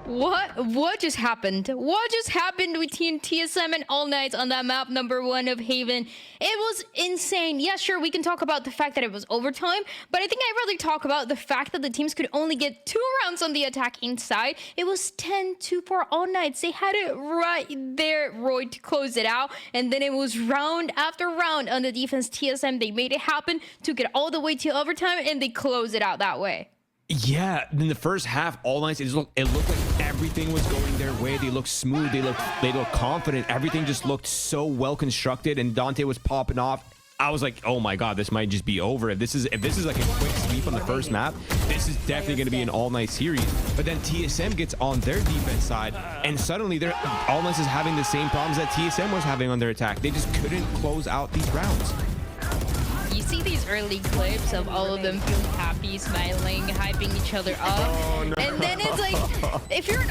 What just happened? What just happened between TSM and All Knights on that map number 1 of Haven? It was insane. Yeah, sure, we can talk about the fact that it was overtime, but I think I'd rather talk about the fact that the teams could only get 2 rounds on the attacking side. It was 10-2 for All Knights. They had it right there, Roy, to close it out, and then it was round after round on the defense. TSM, they made it happen, took it all the way to overtime, and they closed it out that way. Yeah, in the first half, All Knights, it looked like everything was going their way. They looked smooth. They looked confident. Everything just looked so well constructed, and Dante was popping off. I was like, oh my god, this might just be over. If this is like a quick sweep on the first map, this is definitely going to be an All Knight series. But then TSM gets on their defense side, and suddenly All Knights is having the same problems that TSM was having on their attack. They just couldn't close out these rounds. You see these early clips of all of them feeling happy, smiling, hyping each other up, and then it's like, if you're an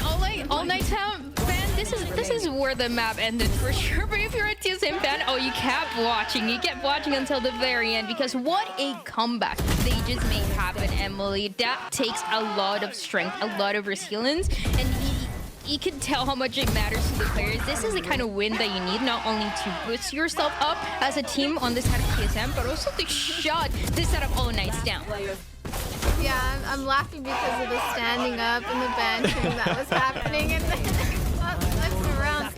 All Night fan, this is where the map ended for sure. But if you're a TSM fan, oh, you kept watching until the very end, because what a comeback they just made happen, Emily. That takes a lot of strength, a lot of resilience, and you can tell how much it matters to the players. This is the kind of win that you need, not only to boost yourself up as a team on this side of TSM, but also to shut this side of All Knights down. Yeah, I'm laughing because of the standing up and the benching that was happening, and then looking around.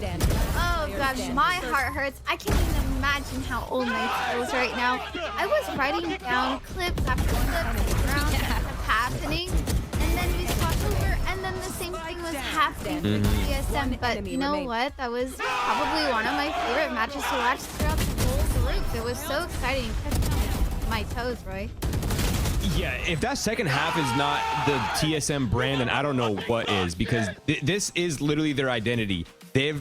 Oh gosh, my heart hurts. I can't even imagine how All Knights feels right now. I was writing down clips after clips around that kept happening, and then we swapped over, and then the same thing was happening with TSM. But you know what? That was probably one of my favorite matches to watch throughout the whole group. It was so exciting. Kept me on my toes, Roy. Yeah, if that second half is not the TSM brand, then I don't know what is, because this is literally their identity. They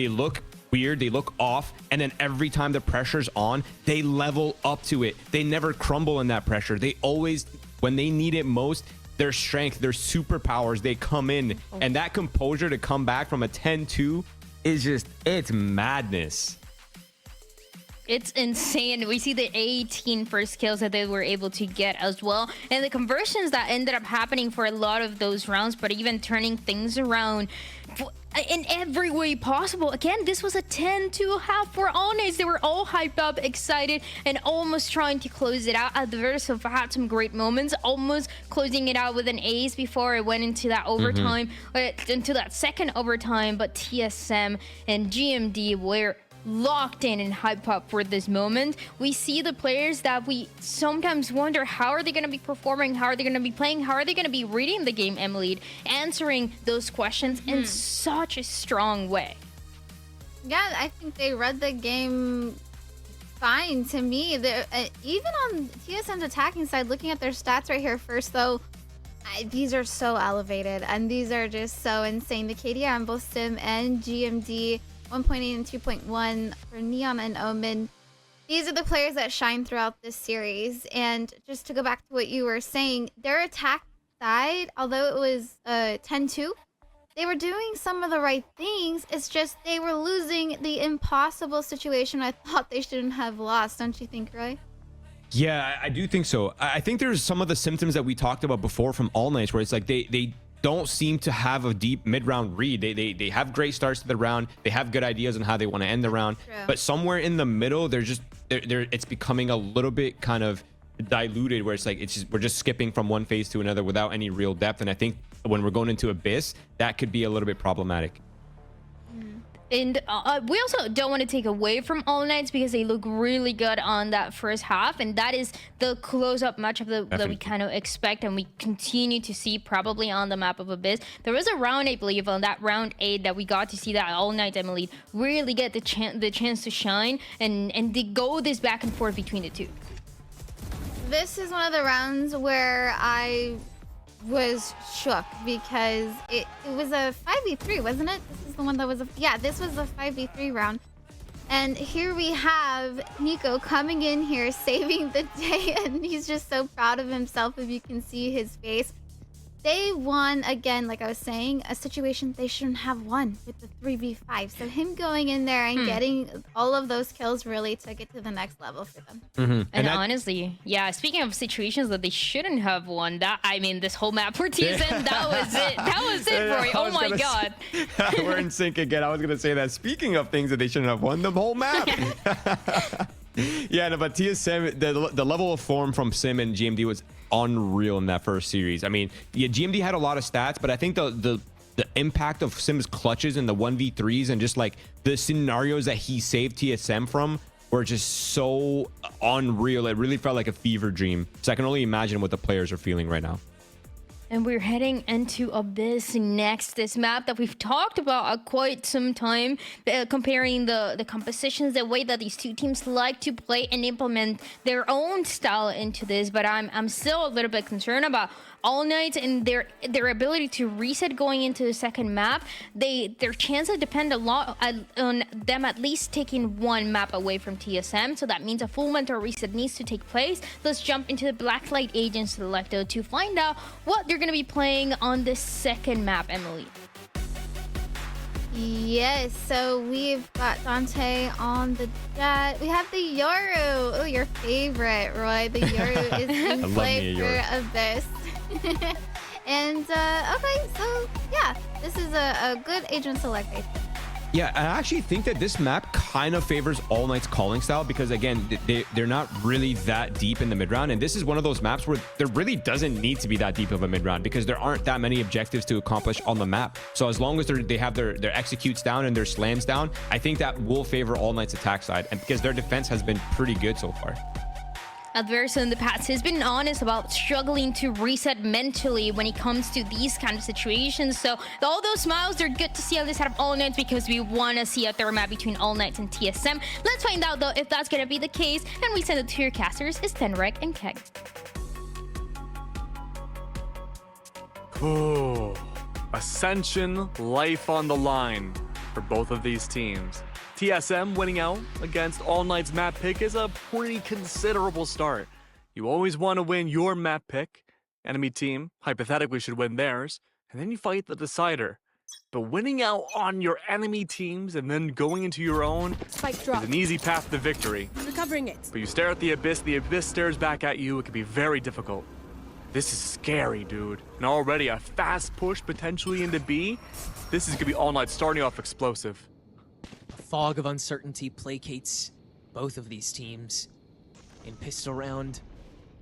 look weird, they look off, and then every time the pressure's on, they level up to it. They never crumble in that pressure. They always, when they need it most, their strength, their superpowers, they come in, and that composure to come back from a 10-2 is just, it's madness. It's insane. We see the 18 first kills that they were able to get as well, and the conversions that ended up happening for a lot of those rounds, but even turning things around in every way possible. Again, this was a 10-2 half for All Knights. They were all hyped up, excited, and almost trying to close it out. Adverso had some great moments, almost closing it out with an ace before it went into that overtime, into that second overtime, but TSM and GMD were locked in and hype up for this moment. We see the players that we sometimes wonder, how are they going to be performing, how are they going to be playing, how are they going to be reading the game, Emily, answering those questions in such a strong way. Yeah, I think they read the game fine to me. Even on TSM's attacking side, looking at their stats right here first, though, these are so elevated, and these are just so insane. The KD on both Sim and GMD, 1.8 and 2.1 for Neon and Omen. These are the players that shine throughout this series. And just to go back to what you were saying, their attack side, although it was 10-2, they were doing some of the right things. It's just they were losing the impossible situation I thought they shouldn't have lost. Don't you think, Roy? Yeah, I do think so. I think there's some of the symptoms that we talked about before from All Knights, where it's like they don't seem to have a deep mid-round read. They have great starts to the round. They have good ideas on how they want to end the round. True. But somewhere in the middle, it's becoming a little bit kind of diluted, where it's like we're just skipping from one phase to another without any real depth. And I think when we're going into Abyss, that could be a little bit problematic. And we also don't want to take away from All Knights, because they look really good on that first half, and that is the close-up matchup that we kind of expect and we continue to see probably on the map of Abyss. There was a round, I believe, on that round 8 that we got to see that All Knights, Emily, really get the chance to shine, and they go this back and forth between the two. This is one of the rounds where I was shook, because it was a 5v3, wasn't it? This is the one that was this was a 5v3 round, and here we have Nico coming in here saving the day, and he's just so proud of himself, if you can see his face. they won again, like I was saying, a situation they shouldn't have won with the 3v5. So him going in there and getting all of those kills really took it to the next level for them. And honestly, yeah, speaking of situations that they shouldn't have won, this whole map for TSM, that was it. That was it, Roy. Oh my god. We're in sync again. I was gonna say that. Speaking of things that they shouldn't have won, the whole map. Yeah, no, but TSM, the level of form from Sim and GMD was unreal in that first series. I mean, yeah, GMD had a lot of stats, but I think the impact of Sim's clutches and the 1v3s and just like the scenarios that he saved TSM from were just so unreal. It really felt like a fever dream. So I can only imagine what the players are feeling right now. And we're heading into Abyss next. This map that we've talked about quite some time, comparing the compositions, the way that these two teams like to play and implement their own style into this. But I'm still a little bit concerned about All Knights and their ability to reset going into the second map. Their chances depend a lot on them at least taking one map away from TSM. So that means a full mental reset needs to take place. Let's jump into the Blacklight Agent Selector to find out what they're going to be playing on this second map, Emily. Yes, so we've got Dante on the jet. We have the Yoru. Oh, your favorite, Roy. The Yoru is in play for Abyss. And okay, so yeah, this is a good agent select, I think. Yeah, I actually think that this map kind of favors All Knight's calling style because, again, they're not really that deep in the mid-round. And this is one of those maps where there really doesn't need to be that deep of a mid-round because there aren't that many objectives to accomplish on the map. So as long as they have their executes down and their slams down, I think that will favor All Knight's attack side, and because their defense has been pretty good so far. Adverso in the past has been honest about struggling to reset mentally when it comes to these kind of situations. So all those smiles, they're good to see at least out of All Knights because we want to see a third map between All Knights and TSM. Let's find out though if that's going to be the case. And we send it to your casters is Tenrek and Keg. Ooh, Ascension, life on the line for both of these teams. TSM winning out against All Knight's map pick is a pretty considerable start. You always want to win your map pick. Enemy team hypothetically should win theirs, and then you fight the decider. But winning out on your enemy teams and then going into your own is an easy path to victory. Recovering it. But you stare at the abyss stares back at you, it can be very difficult. This is scary, dude. And already a fast push potentially into B. This is going to be All Knight starting off explosive. Fog of uncertainty placates both of these teams in pistol round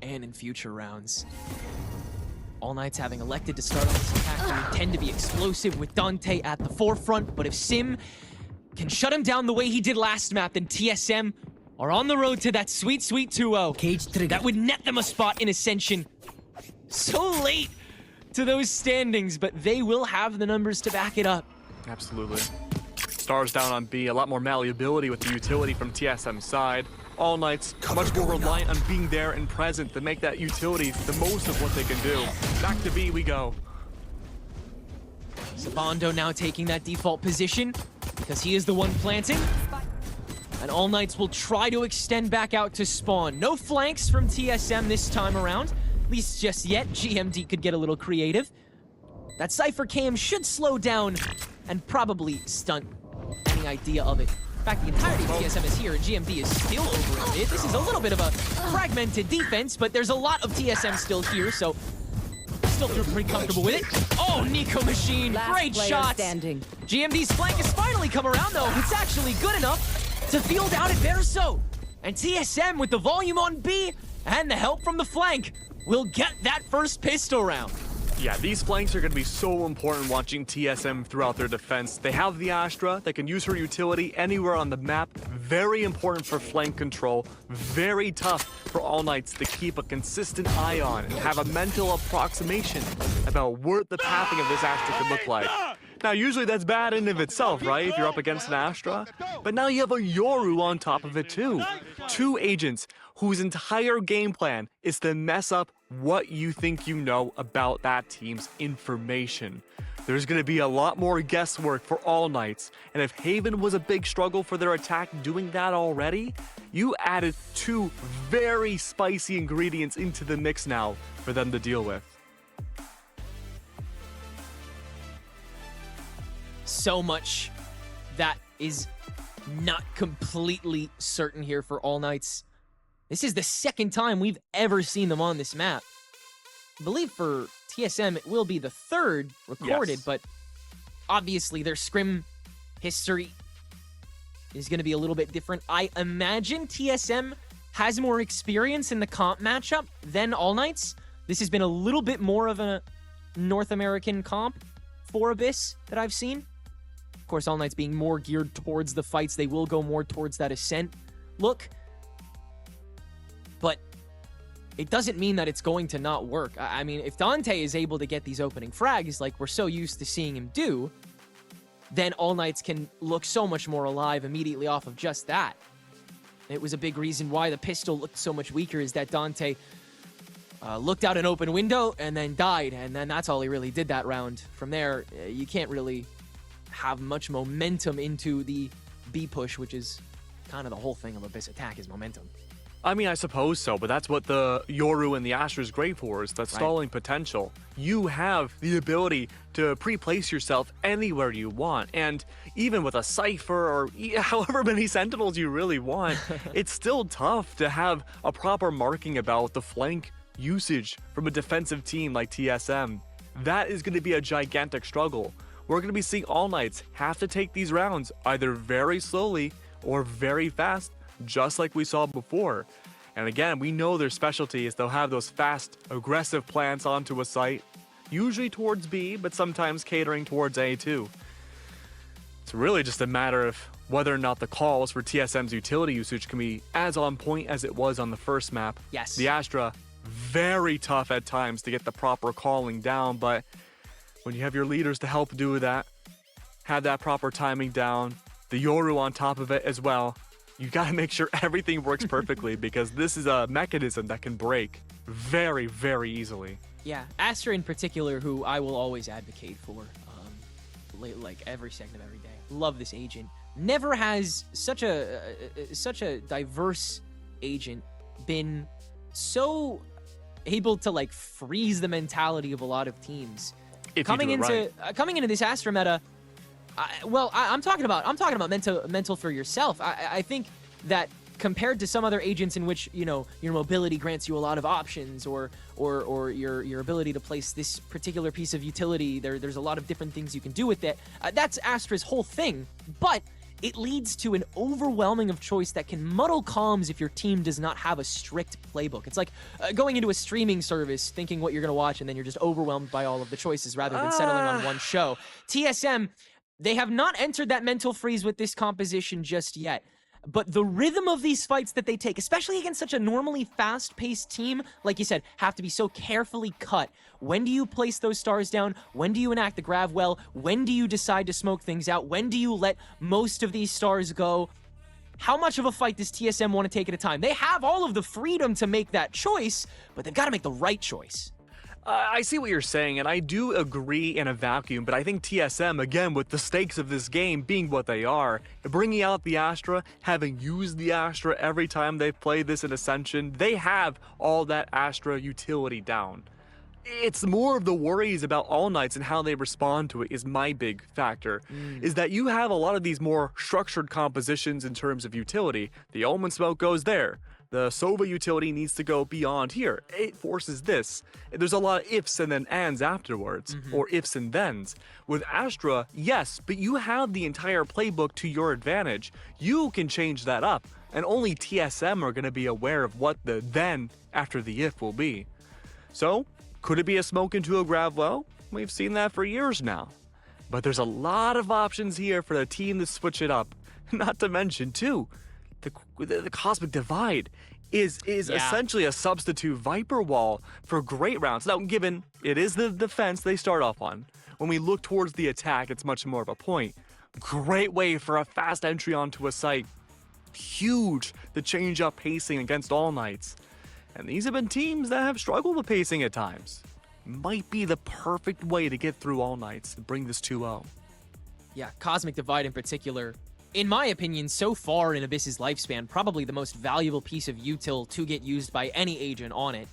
and in future rounds. All Knights having elected to start on this attack would tend to be explosive with Dante at the forefront, but if Sim can shut him down the way he did last map, then TSM are on the road to that sweet, sweet 2-0. Cage trigger. That would net them a spot in Ascension. So late to those standings, but they will have the numbers to back it up. Absolutely. Stars down on B, a lot more malleability with the utility from TSM's side. All Knights much more reliant on being there and present to make that utility the most of what they can do. Back to B we go. Sabando now taking that default position because he is the one planting. And All Knights will try to extend back out to spawn. No flanks from TSM this time around. At least just yet, GMD could get a little creative. That Cypher cam should slow down and probably stunt any idea of it. In fact, the entirety of TSM is here and GMD is still over in mid. This is a little bit of a fragmented defense, but there's a lot of TSM still here, so still feel pretty comfortable with it. Oh, Nico Machine, great shot. GMD's flank has finally come around though. It's actually good enough to field out Adverso. And TSM with the volume on B and the help from the flank will get that first pistol round. Yeah, these flanks are going to be so important watching TSM throughout their defense. They have the Astra that can use her utility anywhere on the map. Very important for flank control. Very tough for All Knights to keep a consistent eye on and have a mental approximation about what the pathing of this Astra could look like. Now, usually that's bad in of itself, right? If you're up against an Astra. But now you have a Yoru on top of it too. Two agents whose entire game plan is to mess up what you think you know about that team's information. There's going to be a lot more guesswork for All Knights, and if Haven was a big struggle for their attack doing that already, you added two very spicy ingredients into the mix now for them to deal with. so much that is not completely certain here for All Knights. This is the second time we've ever seen them on this map. I believe for TSM it will be the third recorded, Yes. but obviously their scrim history is going to be a little bit different. I imagine TSM has more experience in the comp matchup than All Knights. This has been a little bit more of a North American comp for Abyss that I've seen. Of course, All Knights being more geared towards the fights, they will go more towards that Ascent look. But it doesn't mean that it's going to not work. I mean, if Dante is able to get these opening frags like we're so used to seeing him do, then All Knights can look so much more alive immediately off of just that. It was a big reason why the pistol looked so much weaker, is that Dante looked out an open window and then died, and then that's all he really did that round. From there, you can't really have much momentum into the B push, which is kind of the whole thing of Abyss attack, is momentum. I mean, I suppose so, but that's what the Yoru and the Astra is great for, is that stalling potential. You have the ability to pre-place yourself anywhere you want, and even with a Cypher or however many Sentinels you really want, it's still tough to have a proper marking about the flank usage from a defensive team like TSM. That is going to be a gigantic struggle. We're going to be seeing All Knights have to take these rounds either very slowly or very fast, just like we saw before. And again, we know their specialty is they'll have those fast, aggressive plants onto a site, usually towards B, but sometimes catering towards A too. It's really just a matter of whether or not the calls for TSM's utility usage can be as on point as it was on the first map. Yes. The Astra, very tough at times to get the proper calling down, but when you have your leaders to help do that, have that proper timing down, the Yoru on top of it as well, you gotta make sure everything works perfectly, because this is a mechanism that can break very, very easily. Yeah, Astra in particular, who I will always advocate for, like every second of every day. Love this agent. Never has such a diverse agent been so able to like freeze the mentality of a lot of teams. Coming into this Astra meta, I'm talking about mental for yourself. I think that compared to some other agents in which, you know, your mobility grants you a lot of options, or your ability to place this particular piece of utility, there's a lot of different things you can do with it. That's Astra's whole thing, but it leads to an overwhelming of choice that can muddle comms if your team does not have a strict playbook. It's like going into a streaming service thinking what you're going to watch, and then you're just overwhelmed by all of the choices rather than settling on one show. TSM, they have not entered that mental freeze with this composition just yet. But the rhythm of these fights that they take, especially against such a normally fast-paced team, like you said, have to be so carefully cut. When do you place those stars down? When do you enact the grav well? When do you decide to smoke things out? When do you let most of these stars go? How much of a fight does TSM want to take at a time? They have all of the freedom to make that choice, but they've got to make the right choice. I see what you're saying, and I do agree in a vacuum, but I think TSM, again, with the stakes of this game being what they are, bringing out the Astra, having used the Astra every time they've played this in Ascension, they have all that Astra utility down. It's more of the worries about All Knights and how they respond to it is my big factor, is that you have a lot of these more structured compositions in terms of utility. The Omen Smoke goes there. The Sova utility needs to go beyond here. It forces this. There's a lot of ifs and then ands afterwards, or ifs and thens. With Astra, yes, but you have the entire playbook to your advantage. You can change that up, and only TSM are going to be aware of what the then after the if will be. So, could it be a smoke into a grav well? We've seen that for years now. But there's a lot of options here for the team to switch it up. Not to mention, too, the Cosmic Divide is essentially a substitute Viper Wall for great rounds. Now, given it is the defense they start off on, when we look towards the attack, it's much more of a point. Great way for a fast entry onto a site. Huge to change up pacing against All Knights. And these have been teams that have struggled with pacing at times. Might be the perfect way to get through All Knights and bring this 2-0. Yeah, Cosmic Divide in particular, in my opinion, so far in Abyss's lifespan, probably the most valuable piece of util to get used by any agent on it.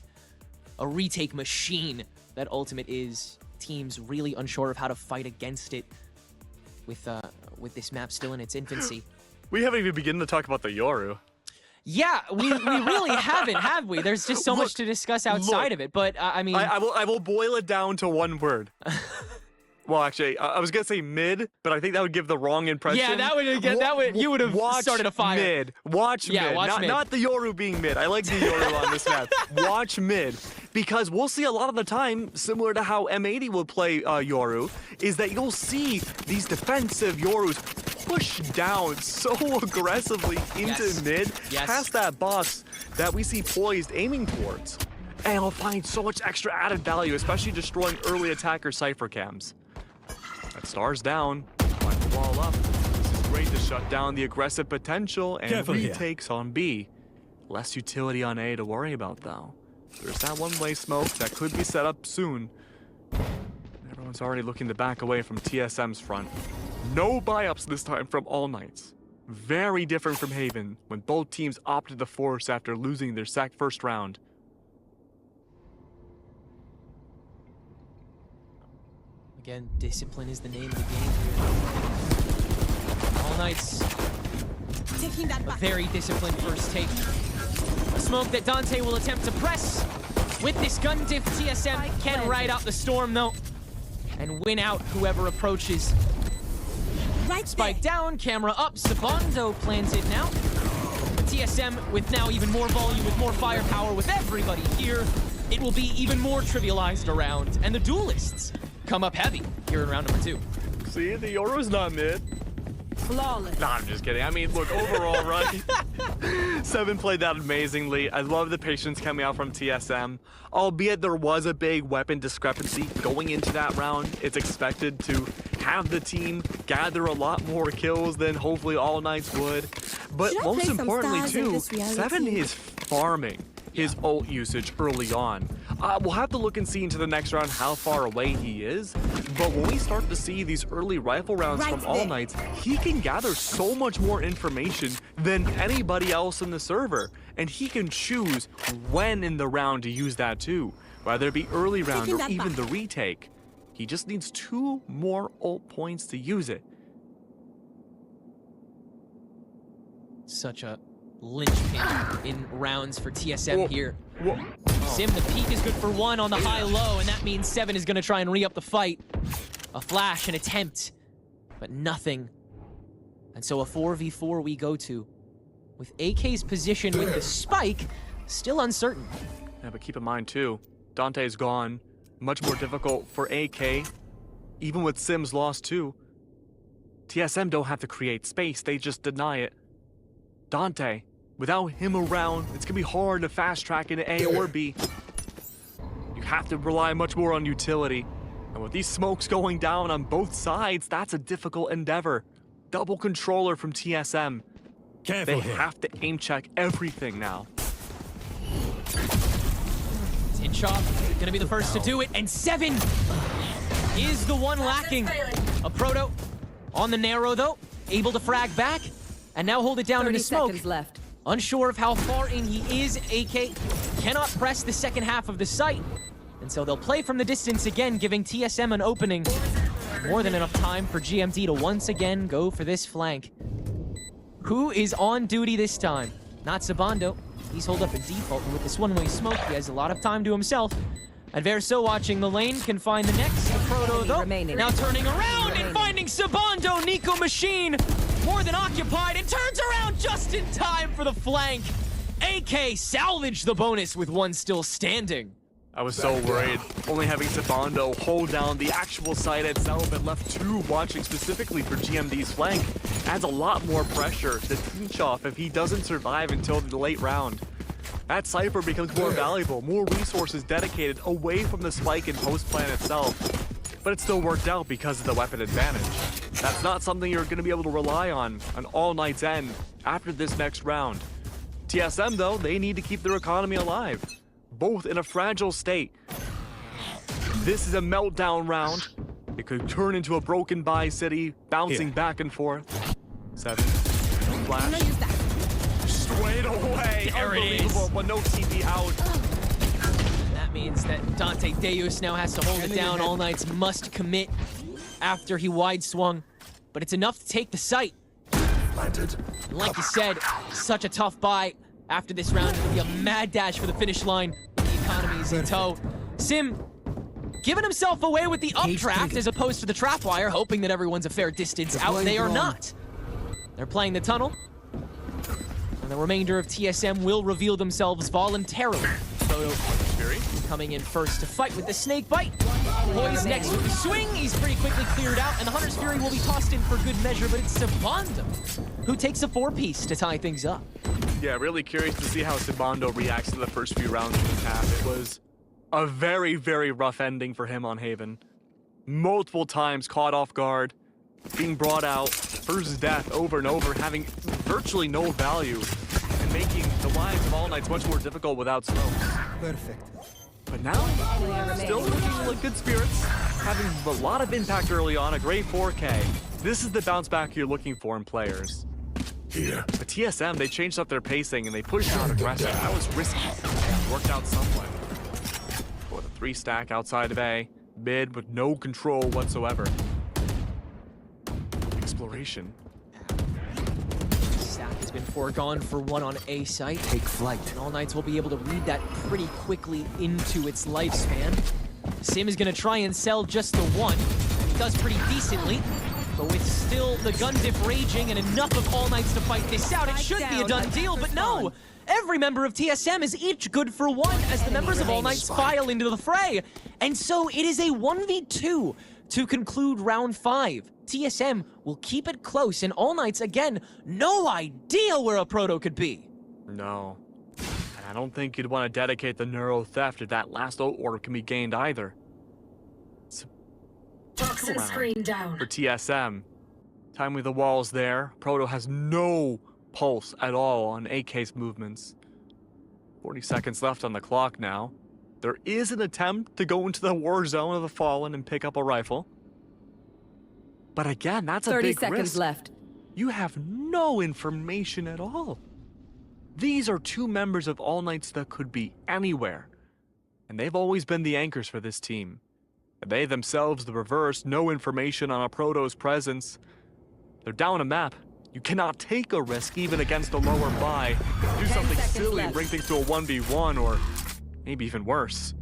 A retake machine that Ultimate is. Teams really unsure of how to fight against it. with this map still in its infancy. We haven't even begun to talk about the Yoru. Yeah, we really haven't, have we? There's just so much to discuss outside of it, but I mean... I will boil it down to one word. Well, actually, I was gonna say mid, but I think that would give the wrong impression. Yeah, you would have started a fire. Mid. Watch mid. Not the Yoru being mid. I like the Yoru on this map. Watch mid. Because we'll see a lot of the time, similar to how M80 will play Yoru, is that you'll see these defensive Yorus push down so aggressively into mid, past that box that we see poised aiming towards. And it'll find so much extra added value, especially destroying early attacker Cypher cams. That star's down, find the wall up. This is great to shut down the aggressive potential and retakes on B. Less utility on A to worry about though. There's that one-way smoke that could be set up soon. Everyone's already looking to back away from TSM's front. No buy-ups this time from All Knights. Very different from Haven, when both teams opted to force after losing their first round. Again, discipline is the name of the game here. All Knights, a very disciplined first take. A smoke that Dante will attempt to press. With this gun diff, TSM can ride out the storm though, and win out whoever approaches. Spike down, camera up, Sabando planted now. TSM with now even more volume, with more firepower, with everybody here. It will be even more trivialized around, and the duelists come up heavy here in round number 2. See, the Yoru's not mid. Flawless. Nah, I'm just kidding. I mean, look, overall, right? 7 played that amazingly. I love the patience coming out from TSM. Albeit there was a big weapon discrepancy going into that round. It's expected to have the team gather a lot more kills than hopefully All Knights would. But most importantly, too, 7 is farming his ult usage early on. We'll have to look and see into the next round how far away he is, but when we start to see these early rifle rounds from All Knights, he can gather so much more information than anybody else in the server, and he can choose when in the round to use that too, whether it be early round or even the retake. He just needs 2 more ult points to use it. Such a linchpin in rounds for TSM here. Sim, the peak is good for 1 on the high-low, and that means 7 is going to try and re-up the fight. A flash, an attempt, but nothing. And so a 4v4 we go to, with AK's position with the spike still uncertain. Yeah, but keep in mind too, Dante's gone. Much more difficult for AK, even with Sim's loss too. TSM don't have to create space, they just deny it. Dante, without him around, it's gonna be hard to fast track into A or B. You have to rely much more on utility. And with these smokes going down on both sides, that's a difficult endeavor. Double controller from TSM. They have to aim check everything now. Tinchov gonna be the first to do it, and 7 is the one lacking. A Proto on the narrow though, able to frag back, and now hold it down in the smoke. 30 seconds left. Unsure of how far in he is, AK cannot press the second half of the site. And so they'll play from the distance again, giving TSM an opening. More than enough time for GMD to once again go for this flank. Who is on duty this time? Not Sabando. He's holed up in default, and with this one-way smoke, he has a lot of time to himself. And Verso watching the lane can find the next. The Proto though, now turning around and finding Sabando. Nico Machine more than occupied and turns around just in time for the flank. AK salvaged the bonus with 1 still standing. I was so worried. Only having Sabando hold down the actual site itself and left 2 watching specifically for GMD's flank adds a lot more pressure to Tinchov if he doesn't survive until the late round. That Cypher becomes more valuable, more resources dedicated away from the spike and post plan itself. But it still worked out because of the weapon advantage. That's not something you're going to be able to rely on All Knights end after this next round. TSM though, they need to keep their economy alive. Both in a fragile state. This is a meltdown round. It could turn into a broken by city, bouncing back and forth. 7. No flash. Straight away. There it is. Unbelievable, but no TP out. That means that Dante Deus now has to hold it down. All Knights must commit after he wide swung. but it's enough to take the site. Planted. Like you said, such a tough buy. After this round, it'll be a mad dash for the finish line. The economy is in tow. Sim giving himself away with the updraft as opposed to the trap wire, hoping that everyone's a fair distance out. They are not. They're playing the tunnel. And the remainder of TSM will reveal themselves voluntarily. Proto coming in first to fight with the snake bite. Poised next with the swing. He's pretty quickly cleared out, and the Hunter's Fury will be tossed in for good measure, but it's Sabando who takes a 4-piece to tie things up. Yeah, really curious to see how Sabando reacts to the first few rounds of the tap. It was a very, very rough ending for him on Haven. Multiple times caught off guard, being brought out, first death over and over, having virtually no value, and making the lives of All Knights much more difficult without smokes. Perfect. But now, still looking like good spirits, having a lot of impact early on, a great 4K. This is the bounce back you're looking for in players. Here. But TSM, they changed up their pacing and they pushed out aggressive. That was risky. Worked out somewhat. For the 3-stack outside of A, mid with no control whatsoever. Exploration. Stack has been foregone for one on A site. Take flight. And All Knights will be able to read that pretty quickly into its lifespan. Sim is going to try and sell just the one. He does pretty decently, but with still the gun diff raging and enough of All Knights to fight this out, it should be a done deal, but no! Every member of TSM is each good for one as the members of All Knights file into the fray. And so it is a 1v2 to conclude round 5. TSM will keep it close, and All Knights, again, no idea where a Proto could be. No. And I don't think you'd want to dedicate the Neuro Theft if that last ult orb can be gained either. Toxin screen down. For TSM. Time with the walls there. Proto has no pulse at all on AK's movements. 40 seconds left on the clock now. There is an attempt to go into the war zone of the Fallen and pick up a rifle. But again, that's a big risk. 30 seconds left. You have no information at all. These are two members of All Knights that could be anywhere. And they've always been the anchors for this team. And they themselves, the reverse, no information on a Proto's presence. They're down a map. You cannot take a risk even against a lower buy. Do something silly and bring things to a 1v1 or maybe even worse.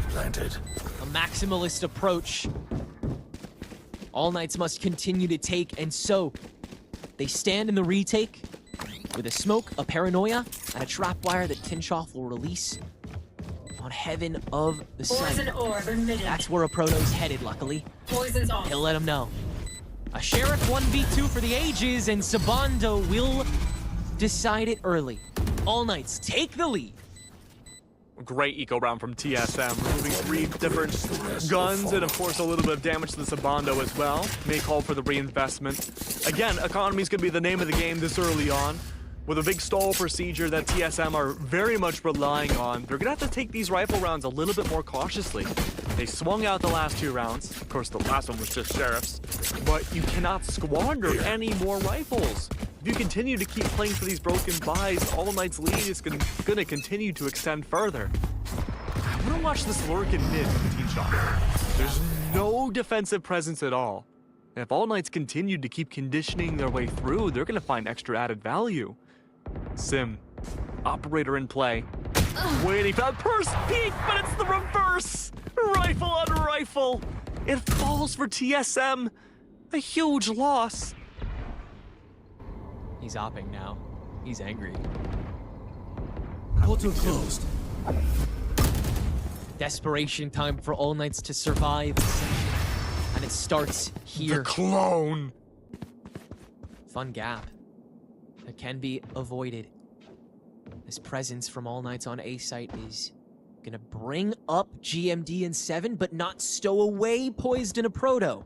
Planted. A maximalist approach. All Knights must continue to take, and so they stand in the retake with a smoke, a paranoia, and a trapwire that Tinshoff will release on Heaven of the Sun. Poison orb emitted. That's where a Proto's headed, luckily. Poison's off. He'll let him know. A Sheriff 1v2 for the ages, and Sabando will decide it early. All Knights take the lead. Great eco round from TSM, removing 3 different guns and of course a little bit of damage to the Sabando as well. May call for the reinvestment. Again, economy is going to be the name of the game this early on. With a big stall procedure that TSM are very much relying on, they're going to have to take these rifle rounds a little bit more cautiously. They swung out the last 2 rounds. Of course, the last one was just Sheriffs. But you cannot squander any more rifles. If you continue to keep playing for these broken buys, All Knight's lead is going to continue to extend further. I want to watch this lurk in mid from Tinshoff. There's no defensive presence at all. And if All Knights continue to keep conditioning their way through, they're going to find extra added value. Sim, operator in play, waiting for that first peek, but it's the reverse! Rifle on rifle! It falls for TSM. A huge loss. He's opping now. He's angry. Portal closed. Desperation time for All Knights to survive. And it starts here. The clone! Fun gap that can be avoided. This presence from All Knights on A site is gonna bring up GMD in 7, but not stow away Poised in a Proto.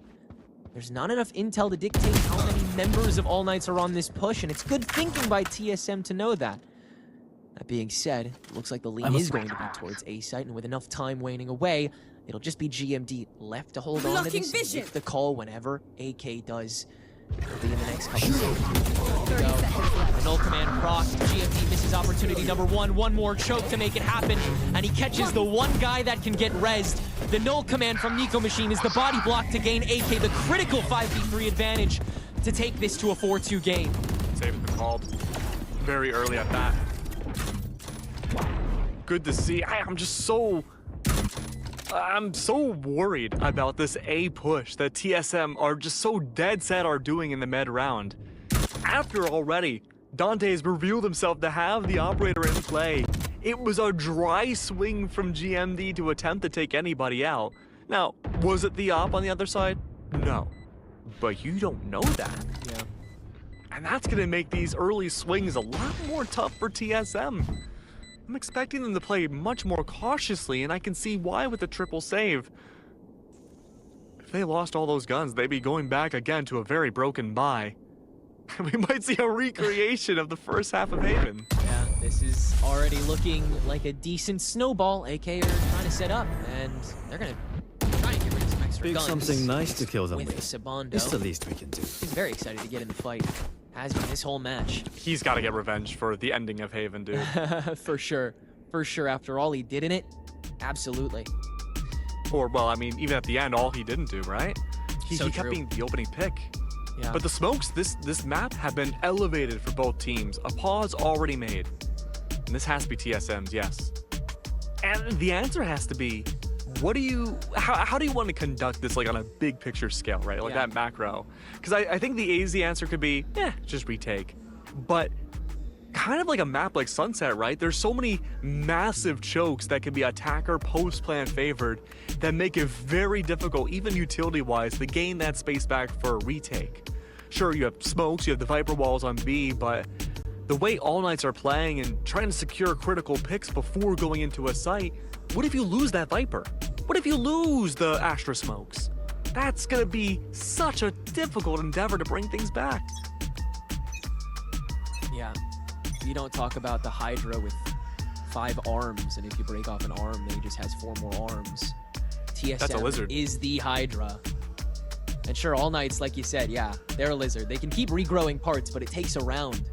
There's not enough intel to dictate how many members of All Knights are on this push, and it's good thinking by TSM to know that. That being said, it looks like the lead is going to be towards A site, and with enough time waning away, it'll just be GMD left to hold on to this and make the call whenever AK does. It'll be in the next couple seconds. The null command proc. GMD misses opportunity number 1. One more choke to make it happen, and he catches the one guy that can get rezzed. The null command from Nico Machine is the body block to gain AK the critical 5v3 advantage to take this to a 4-2 game. Saving the called very early at that. Good to see. I'm so worried about this A push that TSM are just so dead set are doing in the mid round. After already, Dante has revealed himself to have the operator in play. It was a dry swing from GMD to attempt to take anybody out. Now, was it the op on the other side? No. But you don't know that. Yeah. And that's going to make these early swings a lot more tough for TSM. I'm expecting them to play much more cautiously, and I can see why with the triple save. If they lost all those guns, they'd be going back again to a very broken buy. We might see a recreation of the first half of Haven. Yeah, this is already looking like a decent snowball AK are trying to set up, and they're gonna try and get rid of some extra Pick guns. something nice to kill them with. Sabondo. It's the least we can do. He's very excited to get in the fight. Has been this whole match. He's got to get revenge for the ending of Haven, dude. For sure. For sure, after all he did in it, absolutely. Or, well, I mean, even at the end, all he didn't do, right? He So kept true. being the opening pick. Yeah. But the smokes, this map have been elevated for both teams. A pause already made. And this has to be TSM's, yes. And the answer has to be, how do you want to conduct this like on a big picture scale, right? Like that macro. Because I think the easy answer could be, just retake. But kind of like a map like Sunset, right? There's so many massive chokes that can be attacker post-plan favored that make it very difficult, even utility-wise, to gain that space back for a retake. Sure, you have smokes, you have the Viper walls on B, but the way All Knights are playing and trying to secure critical picks before going into a site, what if you lose that Viper? What if you lose the Astra smokes? That's gonna be such a difficult endeavor to bring things back. Yeah. You don't talk about the Hydra with 5 arms, and if you break off an arm, then he just has 4 more arms. TSM That's a lizard. is the Hydra. And sure, All Knights, like you said, yeah, they're a lizard. They can keep regrowing parts, but it takes a round.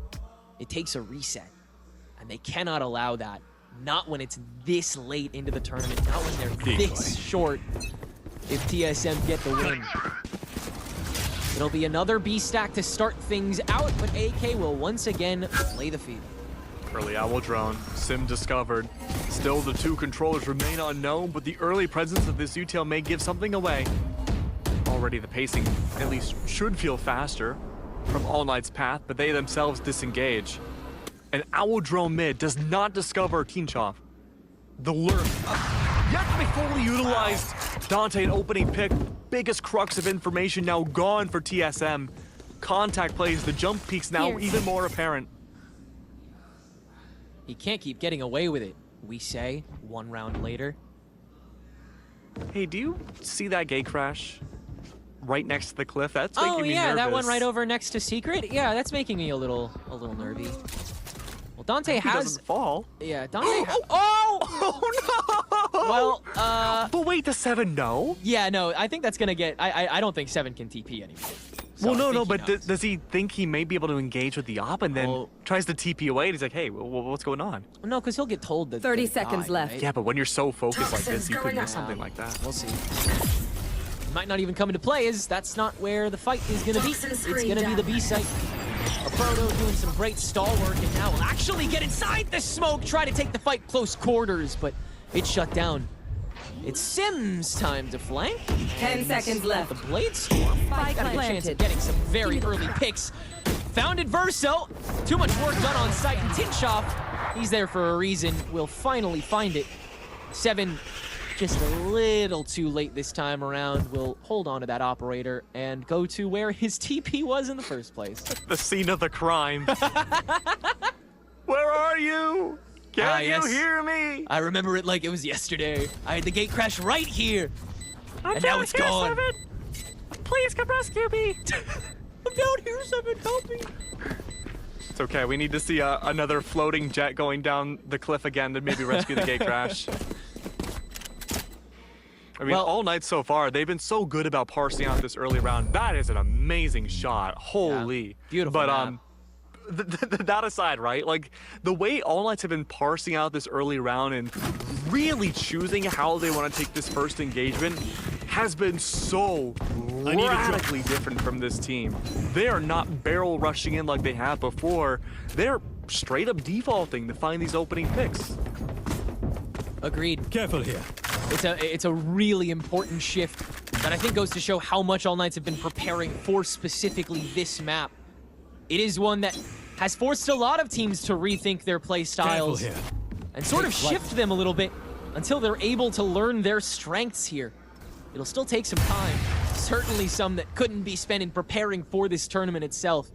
It takes a reset. And they cannot allow that. Not when it's this late into the tournament, not when they're this short. If TSM get the win. It'll be another B stack to start things out, but AK will once again play the field. Early Owl drone, Sim discovered. Still, the 2 controllers remain unknown, but the early presence of this util may give something away. Already the pacing at least should feel faster from All Knight's path, but they themselves disengage. And Owl drone mid does not discover Teenchov. The lurk, yet to be fully utilized. Dante an opening pick, biggest crux of information now gone for TSM. Contact plays, the jump peaks now even more apparent. He can't keep getting away with it, we say, 1 round later. Hey, do you see that gate crash right next to the cliff? That's making me yeah, nervous. that one right over next to Secret. Yeah, that's making me a little nervy. Well, Dante He has. doesn't fall. Yeah, Dante. Oh no! Well, but wait, does 7 know? yeah, no, I think that's gonna get. I don't think 7 can TP anymore. So Well, I no, think he but knows. does he think he may be able to engage with the op and then Oh. tries to TP away? And he's like, hey, what's going on? No, because he'll get told that. 30 they seconds died, left. right? Yeah, but when you're so focused like this, you could Toxins miss going something like that. We'll see. Might not even come into play, as that's not where the fight is gonna be. Toxin It's screen gonna be the down. B site. A Proto doing some great stall work, and now will actually get inside the smoke, try to take the fight close quarters, but it's shut down. It's Sim's time to flank. 10 and seconds left. The Blade Storm Spike got a chance planted. of getting some very early picks. Founded Verso, too much work done on site, and Tinchoff, he's there for a reason, will finally find it. 7, just a little too late this time around, will hold on to that operator and go to where his TP was in the first place. The scene of the crime. Where are you? Can yes. you hear me? I remember it like it was yesterday. I had the gate crash right here, I'm and now down it's here, gone. 7. Please come rescue me. I'm down here, 7, help me. It's okay. We need to see another floating jet going down the cliff again to maybe rescue the gate crash. I mean, Well- all night so far, they've been so good about parsing out this early round. That is an amazing shot. Holy. beautiful But map. that aside, right? Like, the way All Knights have been parsing out this early round and really choosing how they want to take this first engagement has been so radically different from this team. They are not barrel rushing in like they have before. They're straight up defaulting to find these opening picks. Agreed. Careful here. It's a really important shift that I think goes to show how much All Knights have been preparing for specifically this map. It is one that has forced a lot of teams to rethink their play styles and sort of shift them a little bit until they're able to learn their strengths here. It'll still take some time, certainly some that couldn't be spent in preparing for this tournament itself.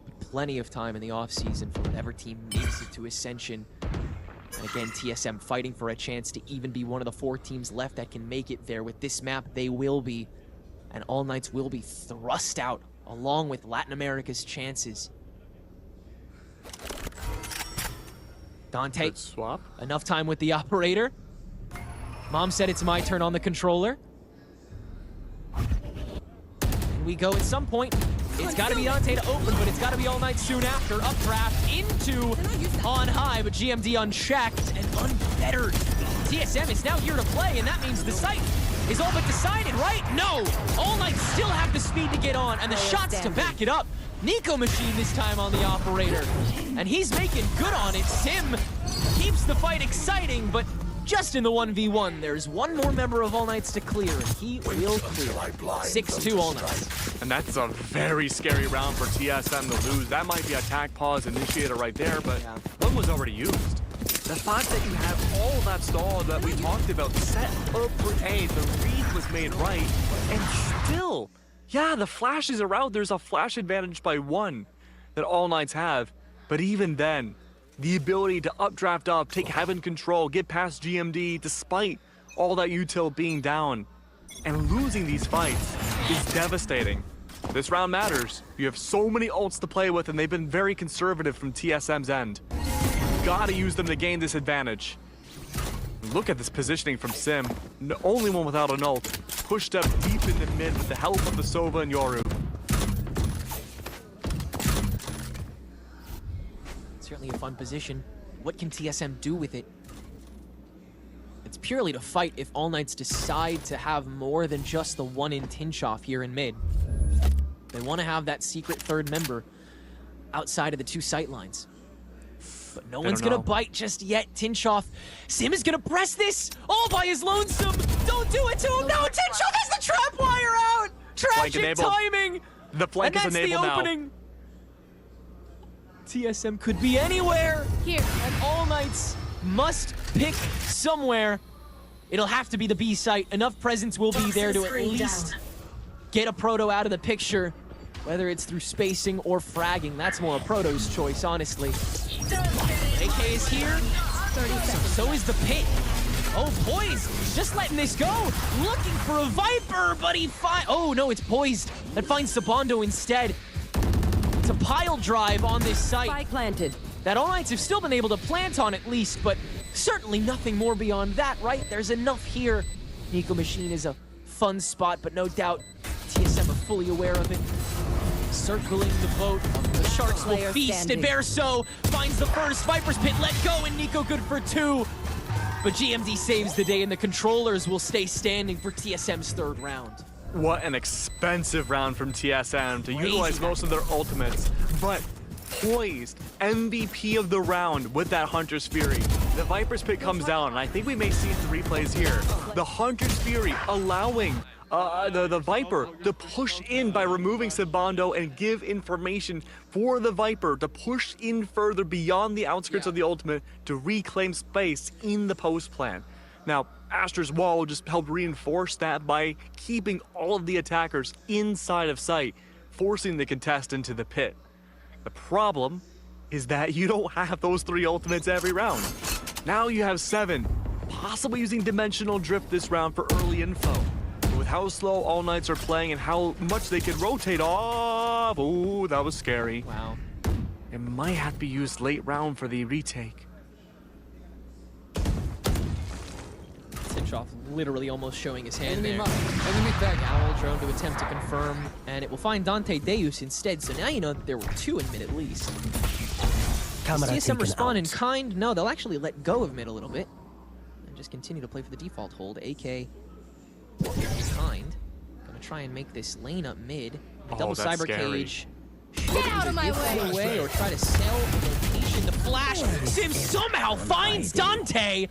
But plenty of time in the offseason for whatever team makes it to Ascension. And again, TSM fighting for a chance to even be one of the 4 teams left that can make it there. With this map, they will be. And All Knights will be thrust out along with Latin America's chances. Dante, Good swap. enough time with the operator. Mom said it's my turn on the controller. And we go at some point. It's got to be Dante to open, but it's got to be All Knights soon after. Updraft into on high, but GMD unchecked and unfettered. TSM is now here to play, and that means the site is all but decided, right? No! All Knights still have the speed to get on, and the shots to back it up. Nico Machine this time on the operator, and he's making good on it. Sim keeps the fight exciting, but just in the 1v1, there's one more member of All Knights to clear, and he will clear. 6-2 All Knights. And that's a very scary round for TSM to lose. That might be a attack pause initiator right there, but one was already used. The fact that you have all that stall that we talked about set up for A, the read was made right, and still, yeah, the flashes are out. There's a flash advantage by 1 that All Knights have, but even then, the ability to updraft up, take Heaven control, get past GMD, despite all that util being down, and losing these fights is devastating. This round matters. You have so many ults to play with, and they've been very conservative from TSM's end. Gotta use them to gain this advantage. Look at this positioning from Sim. The only one without an ult. Pushed up deep in the mid with the help of the Sova and Yoru. Certainly a fun position. What can TSM do with it? It's purely to fight if All Knights decide to have more than just the one in Tinchoff here in mid. They want to have that secret third member outside of the 2 sight lines. But no one's gonna bite just yet. Tinchoff. Sim is gonna press this all by his lonesome. Don't do it to him. No, Tinchoff has the trap wire out. Tragic timing. The flank is enabled now. Opening. TSM could be anywhere here, and All Knights must pick somewhere. It'll have to be the B site. Enough presence will be there to at least get a proto out of the picture, whether it's through spacing or fragging. That's more a proto's choice, honestly. AK is here. So is the pit. Oh, Poised, just letting this go. Looking for a Viper, but he oh no, it's Poised that finds Sabando instead. It's a pile drive on this site. Spike planted. That All Knights have still been able to plant on at least, but certainly nothing more beyond that, right? There's enough here. Nico Machine is a fun spot, but no doubt TSM are fully aware of it. Circling the boat, the Sharks will feast, and Verso finds the first. Viper's Pit let go, and Nico good for 2. But GMD saves the day, and the controllers will stay standing for TSM's 3rd round. What an expensive round from TSM to utilize most of their ultimates. But Poised, MVP of the round with that Hunter's Fury. The Viper's Pit comes down, and I think we may see it in the replays here. The Hunter's Fury allowing the Viper to push in by removing Sabando and give information for the Viper to push in further beyond the outskirts of the ultimate to reclaim space in the post plan. Now, Astra's wall just helped reinforce that by keeping all of the attackers inside of sight, forcing the contest into the pit. The problem is that you don't have those 3 ultimates every round. Now you have 7, possibly using Dimensional Drift this round for early info. But with how slow All Knights are playing and how much they can rotate off, ooh, that was scary. Wow. It might have to be used late round for the retake. It's a Tinchoff literally almost showing his hand there. Enemy tag. Owl drone to attempt to confirm, and it will find Dante Deus instead. So now you know that there were 2 in mid at least. Does TSM respond in kind? No, they'll actually let go of mid a little bit and just continue to play for the default hold. AK in kind. Gonna try and make this lane up mid. Double that's cyber scary. cage. Get out of my way! Or try to sell the location. The flash. Sim somehow finds Dante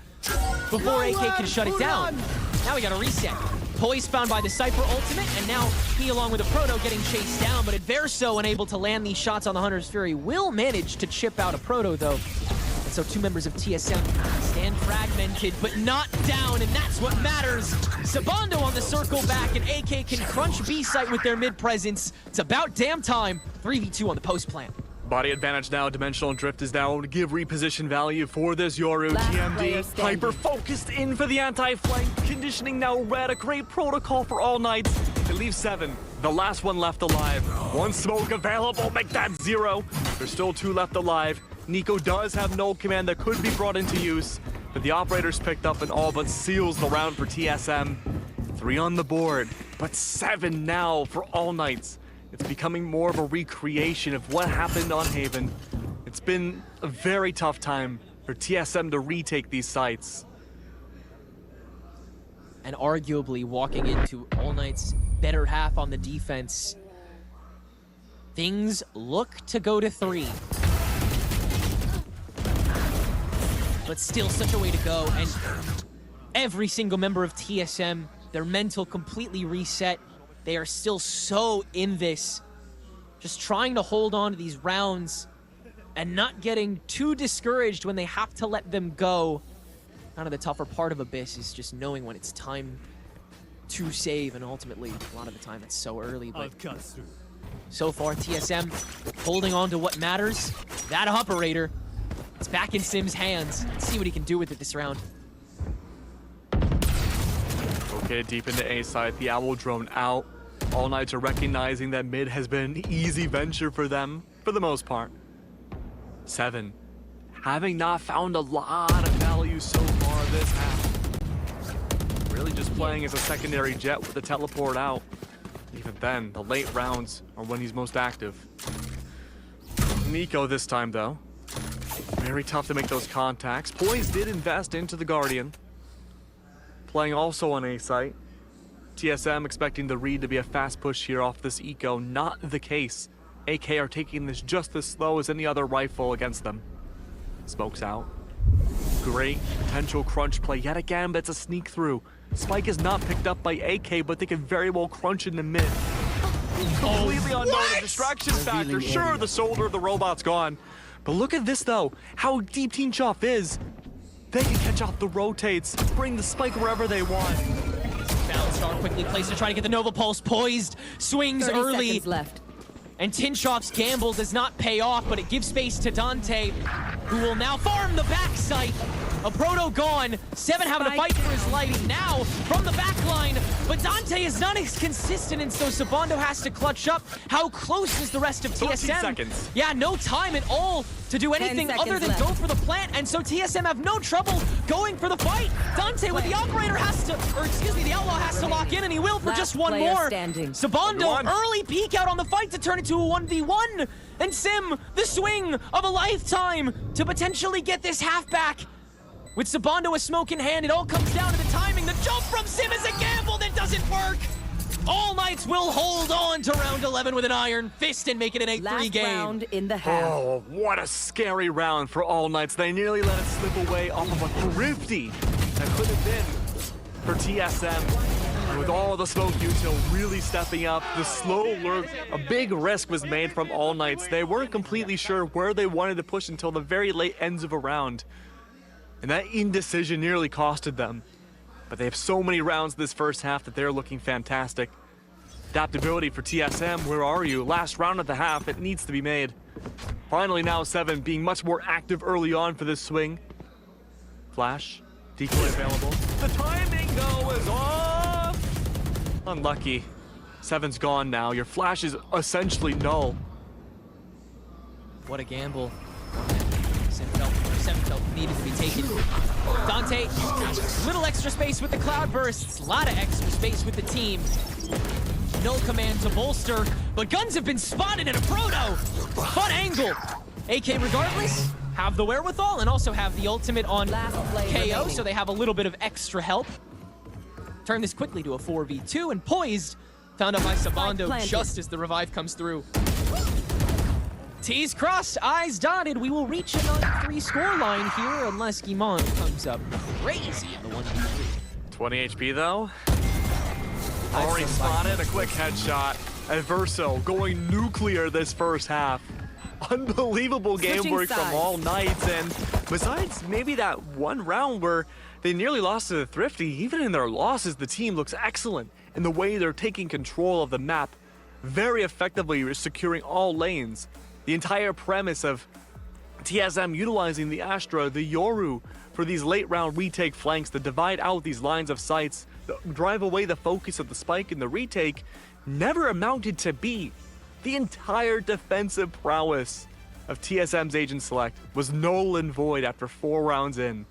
before AK can shut it down. Now we got a reset. Poise found by the Cypher ultimate, and now he, along with the Proto, getting chased down. But Adverso, unable to land these shots on the Hunter's Fury, will manage to chip out a Proto, though. And so 2 members of TSM stand fragmented, but not down, and that's what matters. Sabando on the circle back, and AK can crunch B-site with their mid presence. It's about damn time. 3v2 on the post plant. Body advantage now. Dimensional drift is down to give reposition value for this Yoru. TMD hyper focused in for the anti-flank. Conditioning now red. A great protocol for all Knights. It leaves 7. The last one left alive. 1 smoke available. Make that 0. There's still 2 left alive. Nico does have null command that could be brought into use, but the operator's picked up and all but seals the round for TSM. 3 on the board, but 7 now for all Knights. It's becoming more of a recreation of what happened on Haven. It's been a very tough time for TSM to retake these sites. And arguably walking into All Knight's better half on the defense, things look to go to 3. But still such a way to go, and every single member of TSM, their mental completely reset. They are still so in this, just trying to hold on to these rounds and not getting too discouraged when they have to let them go. Kind of the tougher part of Abyss is just knowing when it's time to save, and ultimately, a lot of the time it's so early, but so far TSM holding on to what matters. That operator, it's back in Sim's hands. Let's see what he can do with it this round. Okay, deep into A side, the Owl drone out. All Knights are recognizing that mid has been an easy venture for them, for the most part. 7, having not found a lot of value so far this half. Really just playing as a secondary jet with the teleport out. Even then, the late rounds are when he's most active. Nico this time, though. Very tough to make those contacts. Poise did invest into the Guardian. Playing also on A site. TSM expecting the read to be a fast push here off this eco. Not the case. AK are taking this just as slow as any other rifle against them. Smokes out. Great potential crunch play yet again, but it's a sneak through. Spike is not picked up by AK, but they can very well crunch in the mid. Completely unknown, a distraction factor. Sure, the shoulder of the robot's gone. But look at this though, how deep Tinchoff is. They can catch off the rotates, bring the spike wherever they want. Balance Star quickly placed to try to get the Nova Pulse poised. Swings early. Seconds left. And Tinchoff's gamble does not pay off, but it gives space to Dante, who will now farm the backside. A Proto gone. 7 having to fight for his life now from the back line. But Dante is not as consistent, and so Sabando has to clutch up. How close is the rest of TSM? 13 seconds. Yeah, no time at all to do anything other than go for the plant, and so TSM have no trouble going for the fight. Dante with the operator has to, or excuse me, the Outlaw has to lock in, and he will for just one more. Sabando, early peek out on the fight to turn it to a 1v1. And Sim, the swing of a lifetime to potentially get this half back. With Sabando a smoke in hand, it all comes down to the timing. The jump from Sim is a gamble that doesn't work. All Knights will hold on to round 11 with an iron fist and make it an 8-3 game. Round in the half. Oh, what a scary round for All Knights. They nearly let it slip away off of a thrifty that could have been for TSM. And with all the smoke util really stepping up, the slow lurk, a big risk was made from All Knights. They weren't completely sure where they wanted to push until the very late ends of a round. And that indecision nearly costed them. But they have so many rounds this first half that they're looking fantastic. Adaptability for TSM, where are you? Last round of the half, it needs to be made. Finally now 7 being much more active early on for this swing. Flash, decoy available. The timing though is off! Unlucky. 7's gone now, your flash is essentially null. What a gamble. Sim felt for a TSM felt needed to be taken. Dante, little extra space with the cloud bursts, a lot of extra space with the team. No command to bolster, but guns have been spotted in a proto. Fun angle. AK regardless, have the wherewithal and also have the ultimate on KO, so they have a little bit of extra help. Turn this quickly to a 4v2, and Poised found out by Sabando just as the revive comes through. T's crossed, I's dotted. We will reach a 9-3 scoreline here unless Guimond comes up crazy in the 1v3. 20 HP though. Already spotted, a quick headshot. Adverso going nuclear this first half. Unbelievable game work from all Knights, and besides maybe that one round where they nearly lost to the Thrifty, even in their losses, the team looks excellent in the way they're taking control of the map, very effectively securing all lanes. The entire premise of TSM utilizing the Astra, the Yoru, for these late round retake flanks to divide out these lines of sights, drive away the focus of the spike and the retake, never amounted to be. The entire defensive prowess of TSM's Agent Select was null and void after 4 rounds in.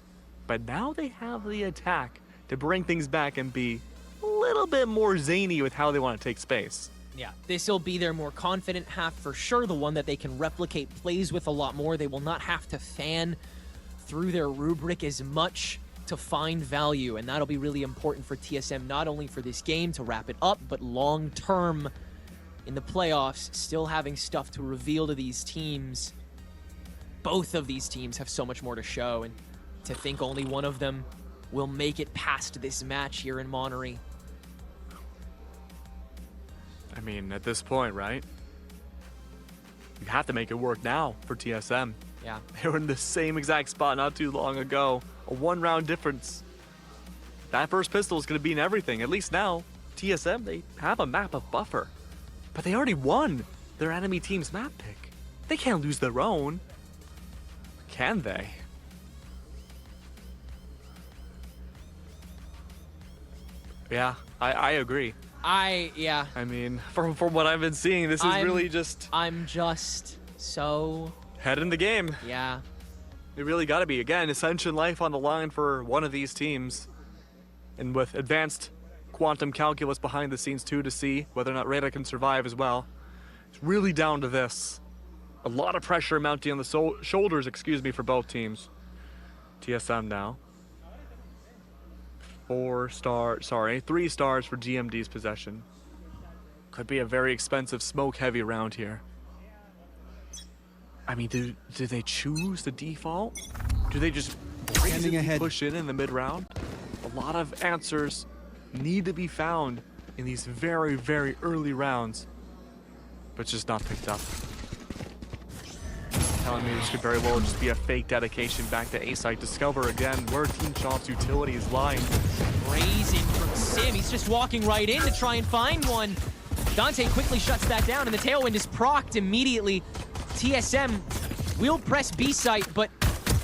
But now they have the attack to bring things back and be a little bit more zany with how they want to take space. Yeah, this will be their more confident half for sure, the one that they can replicate plays with a lot more. They will not have to fan through their rubric as much to find value, and that'll be really important for TSM, not only for this game to wrap it up, but long term in the playoffs, still having stuff to reveal to these teams. Both of these teams have so much more to show, and to think only one of them will make it past this match here in Monterey. I mean, at this point, right? You have to make it work now for TSM. Yeah. They were in the same exact spot not too long ago. A 1-round difference. That first pistol is going to be in everything. At least now, TSM, they have a map of buffer. But they already won their enemy team's map pick. They can't lose their own. Can they? Yeah, I agree. Yeah. I mean, from what I've been seeing, this is really just... I'm just so... head in the game. Yeah. It really got to be. Again, Ascension life on the line for one of these teams. And with advanced quantum calculus behind the scenes too to see whether or not Reda can survive as well. It's really down to this. A lot of pressure mounting on the shoulders, for both teams. TSM now. 3 stars for GMD's possession. Could be a very expensive smoke-heavy round here. I mean, do they choose the default? Do they just brazenly push in the mid-round? A lot of answers need to be found in these very, very early rounds, but just not picked up. Telling me this could very well just be a fake dedication back to A-Site. Discover again where Team Chop's utility is lying. Raising from Sim. He's just walking right in to try and find one. Dante quickly shuts that down, and the Tailwind is procced immediately. TSM will press B-Site, but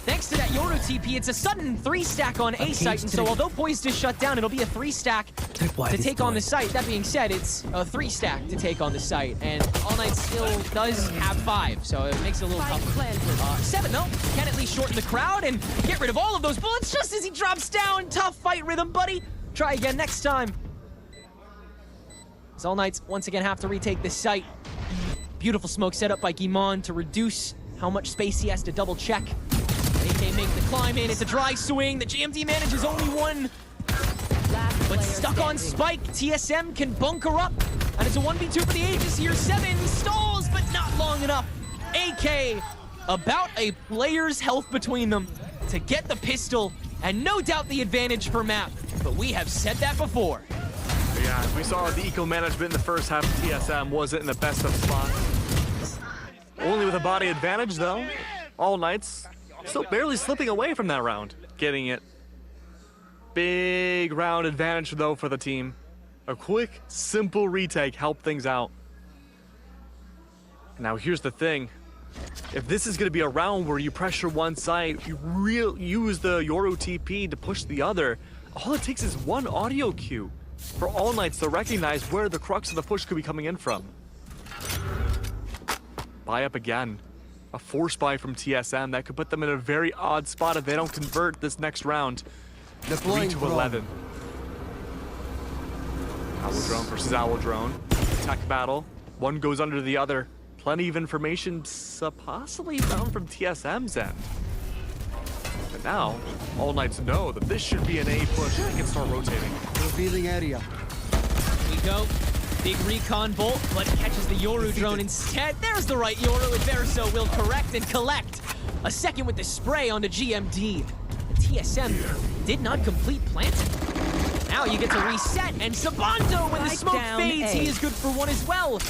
thanks to that Yoru TP, it's a sudden 3-stack on A-Site, and so although Poised is shut down, it'll be a 3-stack to take on the site. That being said, it's a 3-stack to take on the site, and All Night still does have 5, so it makes it a little tougher. 7 though, can at least shorten the crowd and get rid of all of those bullets just as he drops down. Tough fight rhythm, buddy. Try again next time. As All Knights once again have to retake this site. Beautiful smoke set up by Guimond to reduce how much space he has to double check. AK make the climb in, it's a dry swing. The GMD manages only one. But stuck on Spike, TSM can bunker up. And it's a 1v2 for the ages here. 7 stalls, but not long enough. AK, about a player's health between them to get the pistol, and no doubt the advantage for map. But we have said that before. Yeah, we saw the eco management in the first half of TSM wasn't in the best of spots. Only with a body advantage though. All Knights still barely slipping away from that round. Getting it. Big round advantage though for the team. A quick, simple retake helped things out. Now here's the thing. If this is going to be a round where you pressure one side, you use the Yoru TP to push the other, all it takes is one audio cue for All Knights to recognize where the crux of the push could be coming in from. Buy up again. A force buy from TSM that could put them in a very odd spot if they don't convert this next round. 3 to 11. Owl drone versus owl drone. Tech battle. One goes under the other. Plenty of information possibly found from TSM's end. But now, All Knights know that this should be an A push. They can start rotating. Revealing area. We go. Big recon bolt, but catches the Yoru drone instead. There's the right Yoru, and Verso will correct and collect. A second with the spray onto GMD. TSM did not complete planting. Now you get to reset, and Sabando, when the smoke fades, he is good for one as well.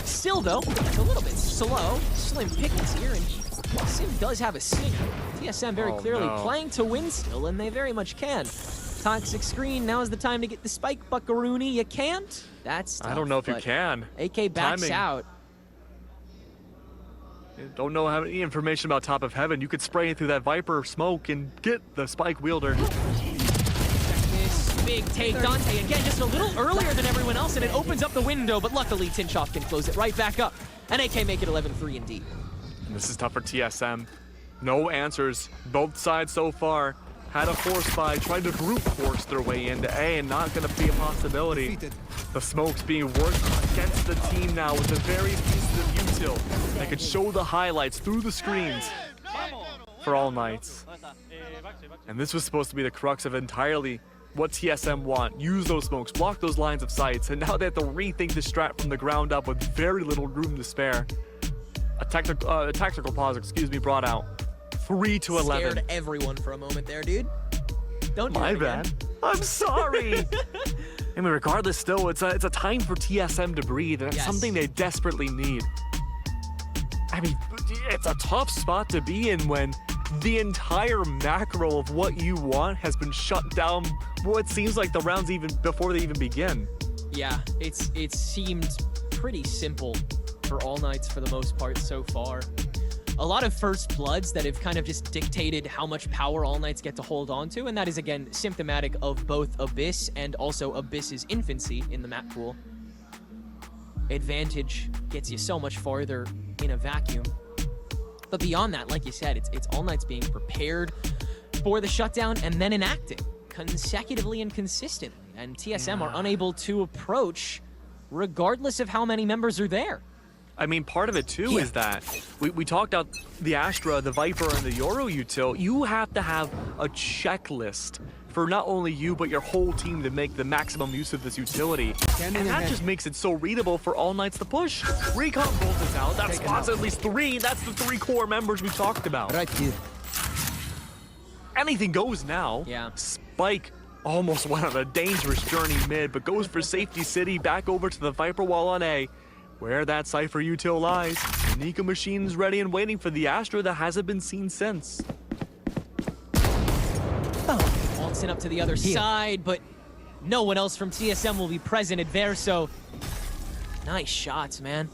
Still, though, it's a little bit slow. Slim pickings here, and Sim does have a stinger. TSM very clearly playing to win still, and they very much can. Toxic screen, now is the time to get the spike, Buckaroony. You can't? That's tough, I don't know if you can. AK backs Timing. out. Don't know how any information about Top of Heaven. You could spray through that Viper smoke and get the spike wielder. This big take. Dante again just a little earlier than everyone else, and it opens up the window, but luckily Tinchoff can close it right back up. And AK make it 11-3 indeed. And this is tough for TSM. No answers. Both sides so far had a force buy, tried to brute force their way into A, and not going to be a possibility. The smoke's being worked against the team now with the very pieces of util that could show the highlights through the screens for All Knights. And this was supposed to be the crux of entirely what TSM want. Use those smokes, block those lines of sights, and now they have to rethink the strat from the ground up with very little room to spare. A tactical pause, brought out. 3 to 11. Scared everyone for a moment there, dude. Don't do My it again. bad. I'm sorry. I mean, regardless, still, it's a time for TSM to breathe, and it's something they desperately need. I mean, it's a tough spot to be in when the entire macro of what you want has been shut down. What seems like the rounds even before they even begin. Yeah, it seemed pretty simple for All Knights for the most part so far. A lot of first bloods that have kind of just dictated how much power All Knights get to hold on to, and that is again symptomatic of both Abyss and also Abyss's infancy in the map pool. Advantage gets you so much farther in a vacuum. But beyond that, like you said, it's All Knights being prepared for the shutdown and then enacting consecutively and consistently. And TSM are unable to approach regardless of how many members are there. I mean, part of it too is that we talked about the Astra, the Viper, and the Yoru util. You have to have a checklist for not only you, but your whole team to make the maximum use of this utility. And that just makes it so readable for All Knights to push. Recon Bolt is out. That spots at least 3. That's the 3 core members we talked about. Right here. Anything goes now. Yeah. Spike almost went on a dangerous journey mid, but goes for Safety City, back over to the Viper wall on A, where that Cypher util lies. Nika Machine's ready and waiting for the Astra that hasn't been seen since. Waltzing up to the other side, but no one else from TSM will be present at Verso. Nice shots, man.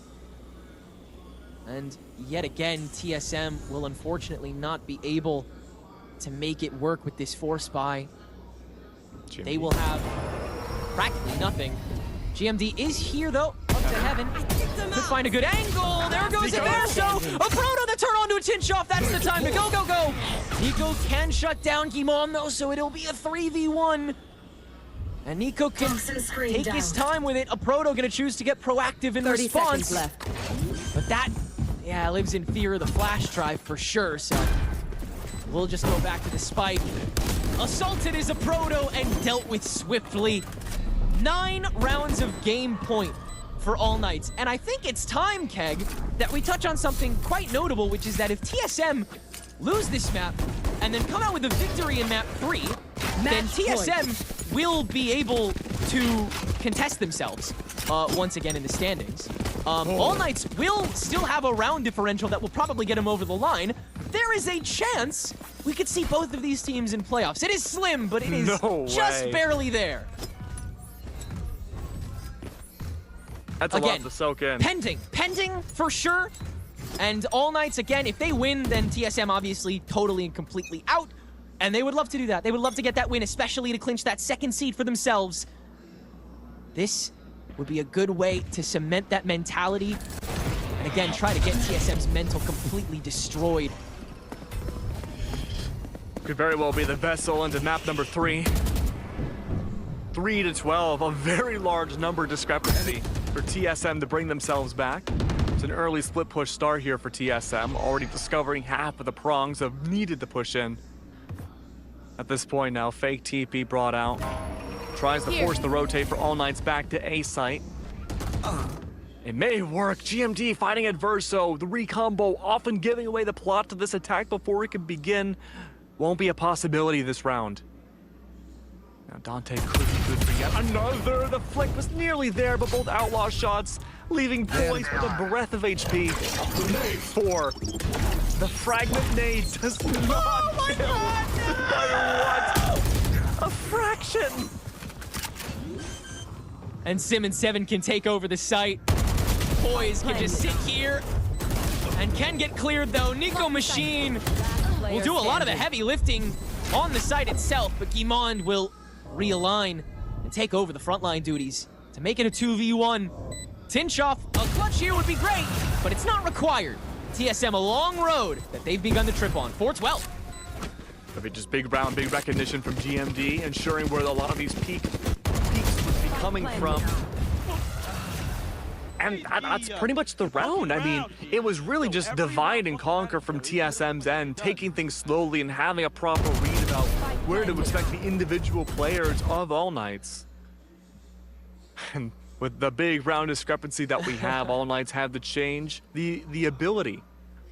And yet again, TSM will unfortunately not be able to make it work with this force buy. They will have practically nothing. GMD is here, though, up to heaven. Could find a good angle. There goes the Verso. A Proto that turn on to a Tinchoff. That's the time to go, go, go. Nico can shut down Gimon, though, so it'll be a 3v1. And Nico can take his time with it. A Proto gonna choose to get proactive in 30 response. seconds left. But that, yeah, lives in fear of the flash drive for sure, so we'll just go back to the spike. Assaulted is a Proto and dealt with swiftly. 9 rounds of game point for All Knights. And I think it's time, Keg, that we touch on something quite notable, which is that if TSM lose this map and then come out with a victory in map 3, then TSM will be able to contest themselves once again in the standings. All Knights will still have a round differential that will probably get them over the line. There is a chance we could see both of these teams in playoffs. It is slim, but it is just barely there. That's a lot to soak in. Pending for sure. And All Knights, again, if they win, then TSM obviously totally and completely out. And they would love to do that. They would love to get that win, especially to clinch that second seed for themselves. This would be a good way to cement that mentality. And again try to get TSM's mental completely destroyed. Could very well be the vessel into map number 3. 3 to 12, a very large number discrepancy for TSM to bring themselves back. It's an early split push start here for TSM, already discovering half of the prongs of needed to push in. At this point now, fake TP brought out. Tries to force the rotate for All Knights back to A site. It may work. GMD fighting Adverso. The recombo often giving away the plot to this attack before it can begin. Won't be a possibility this round. Now Dante could be good for yet another. The flick was nearly there, but both outlaw shots leaving Poise with a breath of HP. 4. The fragment nade does not kill. What? A fraction. And Sim and 7 can take over the site. Poise can just sit here and can get cleared though. Nico Machine will do a lot of the heavy lifting on the site itself, but Guimond will realign and take over the frontline duties to make it a 2v1. Tinchoff, a clutch here would be great, but it's not required. TSM a long road that they've begun to trip on. 4-12. It'll be just big round, big recognition from GMD, ensuring where a lot of these peaks would be coming from. And that's pretty much the round. I mean, it was really just divide and conquer from TSM's end, taking things slowly and having a proper read about where to expect the individual players of All Knights. And with the big round discrepancy that we have, All Knights have to change the ability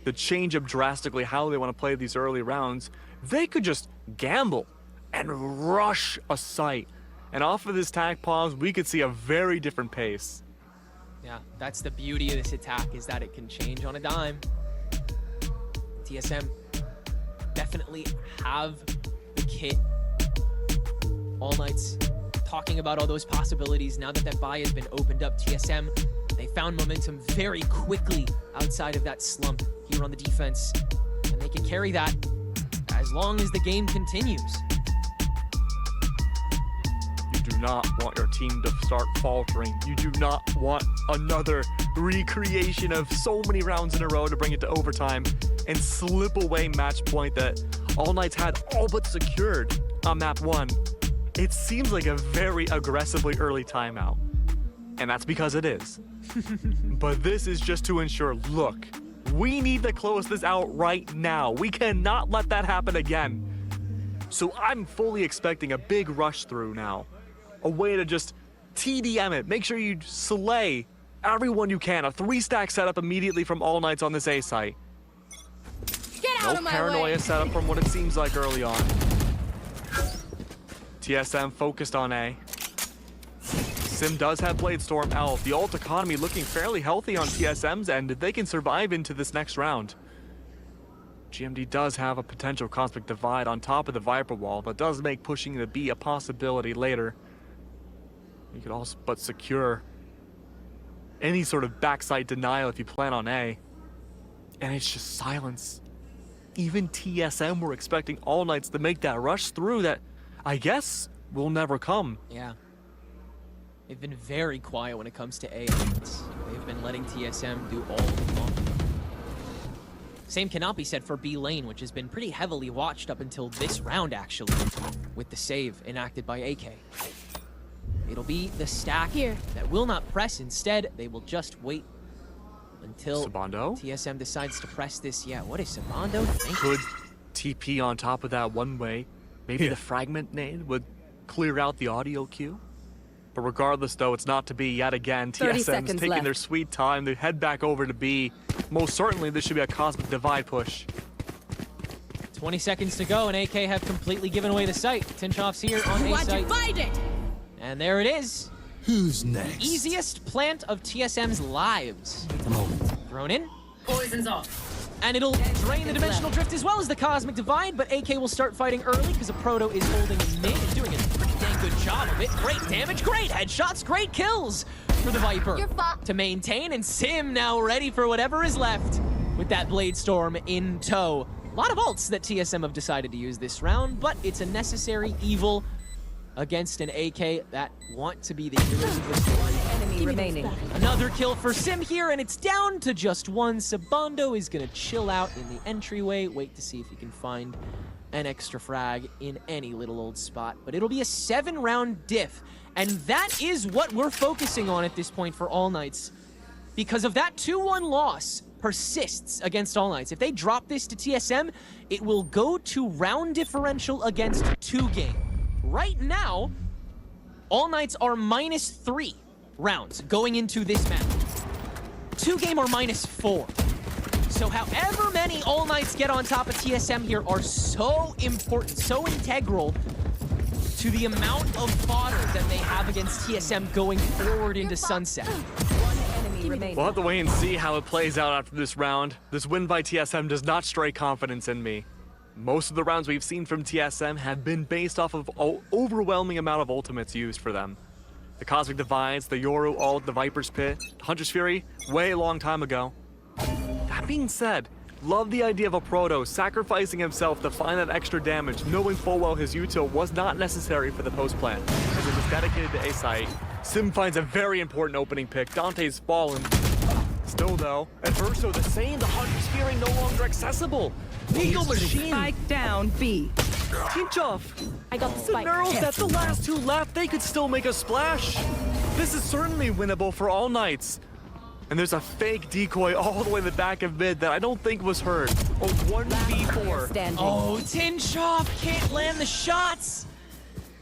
to change up drastically how they want to play these early rounds. They could just gamble and rush a site. And off of this tag pause, we could see a very different pace. Yeah, that's the beauty of this attack, is that it can change on a dime. TSM definitely have the kit. All Knights talking about all those possibilities. Now that that buy has been opened up, TSM, they found momentum very quickly outside of that slump here on the defense. And they can carry that as long as the game continues. You do not want your team to start faltering. You do not want another recreation of so many rounds in a row to bring it to overtime and slip away match point that All Knights had all but secured on map 1. It seems like a very aggressively early timeout, and that's because it is. But this is just to ensure, look, we need to close this out right now. We cannot let that happen again. So I'm fully expecting a big rush through now. A way to just TDM it. Make sure you slay everyone you can. A 3-stack setup immediately from All Knights on this A site. Get out of my paranoia way. setup from what it seems like early on. TSM focused on A. Sim does have Blade Storm out. The ult economy looking fairly healthy on TSM's end. They can survive into this next round. GMD does have a potential Cosmic Divide on top of the Viper Wall, but does make pushing the B a possibility later. You could also but secure any sort of backside denial if you plan on A. And it's just silence. Even TSM were expecting All Knights to make that rush through that I guess will never come. Yeah. They've been very quiet when it comes to A. They've been letting TSM do all the long. Same cannot be said for B lane, which has been pretty heavily watched up until this round, actually, with the save enacted by AK. It'll be the stack here that will not press. Instead, they will just wait until Sabando? TSM decides to press this. Yeah, what is Sabando thinking? Could TP on top of that one way. Maybe the fragment nade would clear out the audio cue. But regardless, though, it's not to be yet again. TSM's taking their sweet time. They head back over to B. Most certainly, this should be a Cosmic Divide push. 20 seconds to go, and AK have completely given away the site. Tinchoff's here on A site. And there it is. Who's next? Easiest plant of TSM's lives. Thrown in. Poison's off. And it'll drain the Dimensional Drift as well as the Cosmic Divide, but AK will start fighting early because a Proto is holding mid and doing a pretty dang good job of it. Great damage, great headshots, great kills for the Viper to maintain, and Sim now ready for whatever is left with that Blade Storm in tow. A lot of ults that TSM have decided to use this round, but it's a necessary evil against an AK that want to be the heroes of the story. Enemy remaining. Another kill for Sim here, and it's down to just one. Sabondo is gonna chill out in the entryway, wait to see if he can find an extra frag in any little old spot. But it'll be a 7-round diff, and that is what we're focusing on at this point for All Knights. Because of that 2-1 loss persists against All Knights. If they drop this to TSM, it will go to round differential against 2 game. Right now, All Knights are -3 rounds going into this map. 2 game are -4. So however many All Knights get on top of TSM here are so important, so integral to the amount of fodder that they have against TSM going forward into Sunset. We'll have to wait and see how it plays out after this round. This win by TSM does not stray confidence in me. Most of the rounds we've seen from TSM have been based off of an overwhelming amount of ultimates used for them. The Cosmic Divides, the Yoru ult, the Viper's Pit, Hunter's Fury, way a long time ago. That being said, love the idea of a Proto sacrificing himself to find that extra damage, knowing full well his util was not necessary for the post plan, as it was dedicated to A site. Sim finds a very important opening pick. Dante's fallen. Still though, Adverso the same, the Hunter's Fury no longer accessible. Nico Machine. Spike down B. Tinchoff. I got the The spike. Neural that the last 2 left, they could still make a splash. This is certainly winnable for All Knights. And there's a fake decoy all the way in the back of mid that I don't think was heard. A 1v4. Standing. Oh, Tinchoff can't land the shots!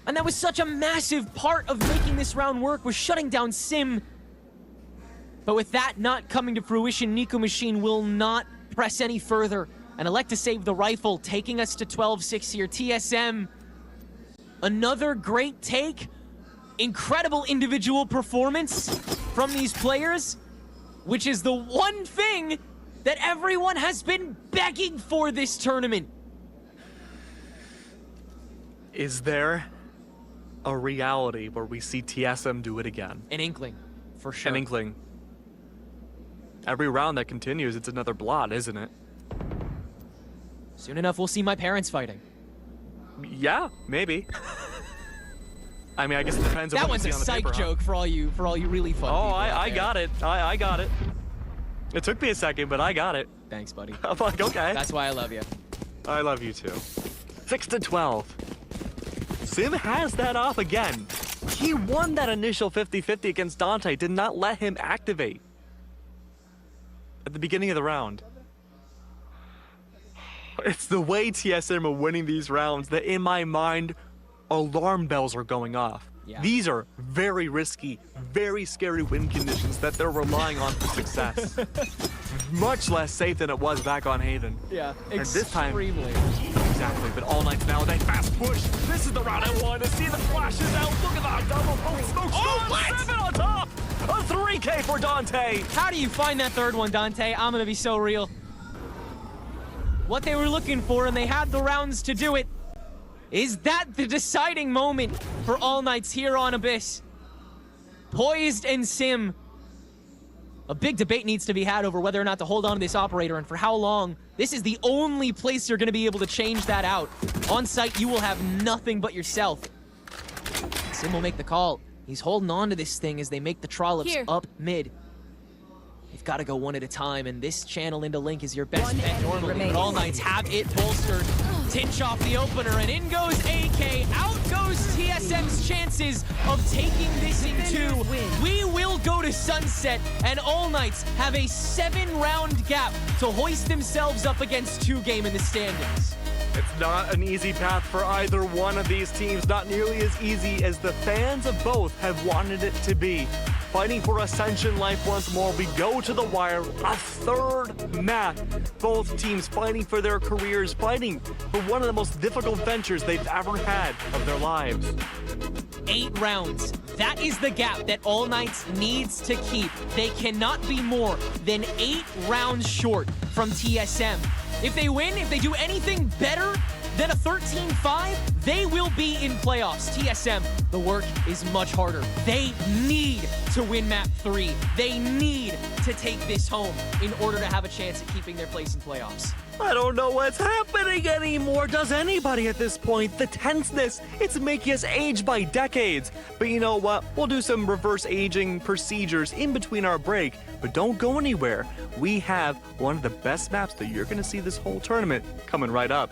And that was such a massive part of making this round work, was shutting down Sim. But with that not coming to fruition, Nico Machine will not press any further and elect to save the rifle, taking us to 12-6 here. TSM, another great take. Incredible individual performance from these players, which is the one thing that everyone has been begging for this tournament. Is there a reality where we see TSM do it again? An inkling, for sure. An inkling. Every round that continues, it's another blot, isn't it? Soon enough, we'll see my parents fighting. Yeah, maybe. I mean, I guess it depends on That what was you a see on the psych paper, joke for all you really fun Oh, people out I there. got it. I got it. It took me a second, but I got it. Thanks, buddy. I'm like, okay. That's why I love you. I love you too. 6-12. Sim has that off again. He won that initial 50-50 against Dante, did not let him activate at the beginning of the round. It's the way TSM are winning these rounds that in my mind, alarm bells are going off. Yeah. These are very risky, very scary win conditions that they're relying on for success. Much less safe than it was back on Haven. Yeah, And this time- extremely. Exactly, but All Knights now with a fast push. This is the round I wanted to see. The flashes out. Look at that double smoke. Oh, what? 7 on top. A 3K for Dante. How do you find that third one, Dante? I'm gonna be so real. What they were looking for, and they had the rounds to do it. Is that the deciding moment for All Knights here on Abyss? Poised and Sim. A big debate needs to be had over whether or not to hold on to this operator and for how long. This is the only place you're going to be able to change that out. On site, you will have nothing but yourself. Sim will make the call. He's holding on to this thing as they make the trollops up mid. They've got to go one at a time, and this channel into Link is your best bet normally, but All Knights have it bolstered. Tinchoff the opener, and in goes AK. Out goes TSM's chances of taking this in 2. We will go to Sunset, and All Knights have a 7-round gap to hoist themselves up against 2 game in the standings. It's not an easy path for either one of these teams. Not nearly as easy as the fans of both have wanted it to be. Fighting for Ascension life once more. We go to the wire. A 3rd map. Both teams fighting for their careers, fighting for one of the most difficult ventures they've ever had of their lives. 8 rounds. That is the gap that All Knights needs to keep. They cannot be more than 8 rounds short from TSM. If they win, if they do anything better then a 13-5, they will be in playoffs. TSM, the work is much harder. They need to win map 3. They need to take this home in order to have a chance at keeping their place in playoffs. I don't know what's happening anymore. Does anybody at this point? The tenseness, it's making us age by decades. But you know what? We'll do some reverse aging procedures in between our break. But don't go anywhere. We have one of the best maps that you're going to see this whole tournament coming right up.